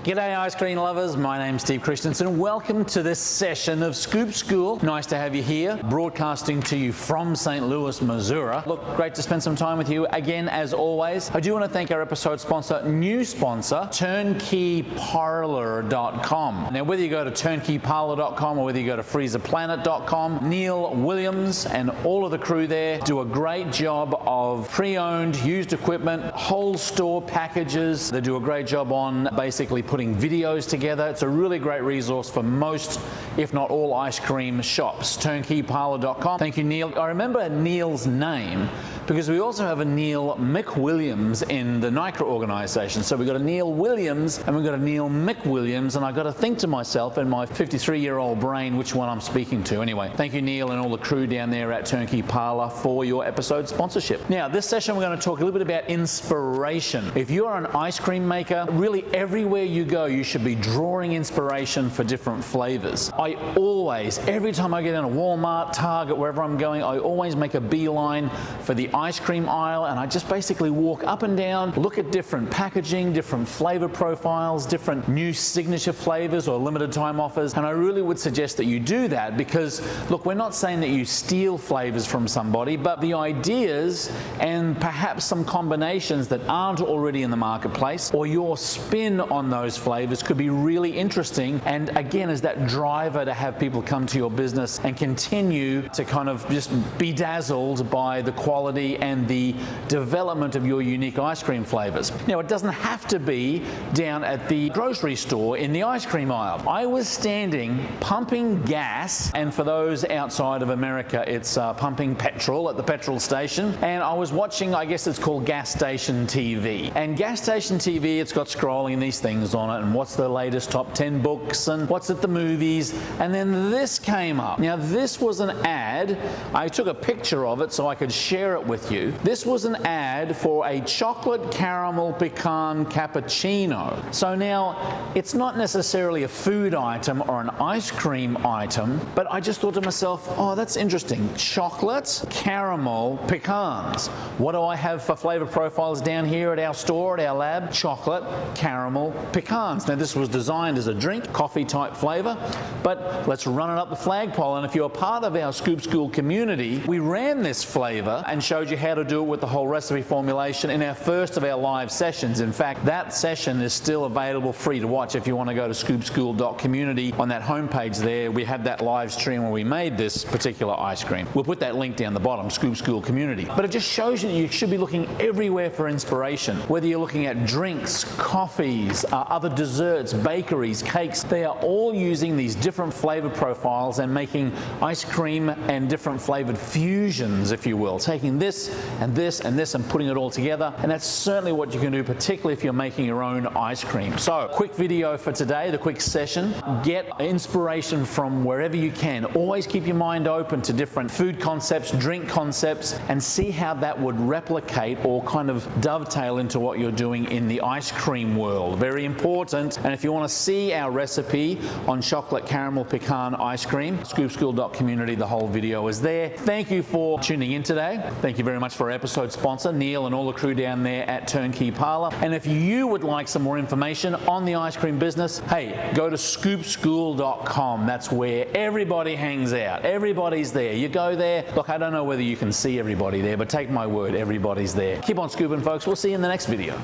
G'day ice cream lovers, my name's Steve Christensen. Welcome to this session of Scoop School. Nice to have you here, broadcasting to you from St. Louis, Missouri. Look, great to spend some time with you. Again, as always, I do want to thank our episode sponsor, new sponsor, TurnkeyParlor.com. Now, whether you go to TurnkeyParlor.com or whether you go to FreezerPlanet.com, Neil Williams and all of the crew there do a great job of pre-owned, used equipment, whole store packages. They do a great job on basically putting videos together. It's a really great resource for most, if not all, ice cream shops. TurnkeyParlor.com. Thank you, Neil. I remember Neil's name because we also have a Neil McWilliams in the NICRA organization. So we've got a Neil Williams and we've got a Neil McWilliams, and I got to think to myself in my 53-year-old brain which one I'm speaking to. Anyway, thank you, Neil, and all the crew down there at Turnkey Parlor for your episode sponsorship. Now, this session we're going to talk a little bit about inspiration. If you're an ice cream maker, really everywhere you go, you should be drawing inspiration for different flavors. I always, every time I get in a Walmart, Target, wherever I'm going, I always make a beeline for the ice cream aisle, and I just basically walk up and down, look at different packaging, different flavor profiles, different new signature flavors or limited time offers, and I really would suggest that you do that because, look, we're not saying that you steal flavors from somebody, but the ideas and perhaps some combinations that aren't already in the marketplace or your spin on those flavors could be really interesting, and again, as that driver to have people come to your business and continue to kind of just be dazzled by the quality and the development of your unique ice cream flavors. Now, it doesn't have to be down at the grocery store in the ice cream aisle. I was standing pumping gas, and for those outside of America, it's pumping petrol at the petrol station, and I was watching, I guess it's called gas station TV. And gas station TV, it's got scrolling these things on it, and what's the latest top 10 books, and what's at the movies, and then this came up. Now, this was an ad. I took a picture of it so I could share it with you. This was an ad for a chocolate caramel pecan cappuccino. So now, it's not necessarily a food item or an ice cream item, but I just thought to myself, oh, that's interesting. Chocolate, caramel, pecans. What do I have for flavor profiles down here at our store, at our lab? Chocolate, caramel, pecans. Now, this was designed as a drink, coffee type flavor, but let's run it up the flagpole. And if you're part of our Scoop School community, we ran this flavor and showed you how to do it with the whole recipe formulation in our first of our live sessions. In fact, that session is still available free to watch if you want to go to scoopschool.community. On that homepage there, we have that live stream where we made this particular ice cream. We'll put that link down the bottom, Scoop School community. But it just shows you that you should be looking everywhere for inspiration. Whether you're looking at drinks, coffees, other desserts, bakeries, cakes, they are all using these different flavor profiles and making ice cream and different flavored fusions, if you will, taking this and this and this and putting it all together. And that's certainly what you can do, particularly if you're making your own ice cream. So, quick video for today, the quick session. Get inspiration from wherever you can. Always keep your mind open to different food concepts, drink concepts, and see how that would replicate or kind of dovetail into what you're doing in the ice cream world. Very important. And if you want to see our recipe on chocolate caramel pecan ice cream, scoopschool.community, the whole video is there. Thank you for tuning in today. Thank you very much for our episode sponsor, Neil, and all the crew down there at Turnkey Parlor. And if you would like some more information on the ice cream business, hey, go to scoopschool.com. That's where everybody hangs out. Everybody's there. You go there. Look, I don't know whether you can see everybody there, but take my word, everybody's there. Keep on scooping, folks. We'll see you in the next video.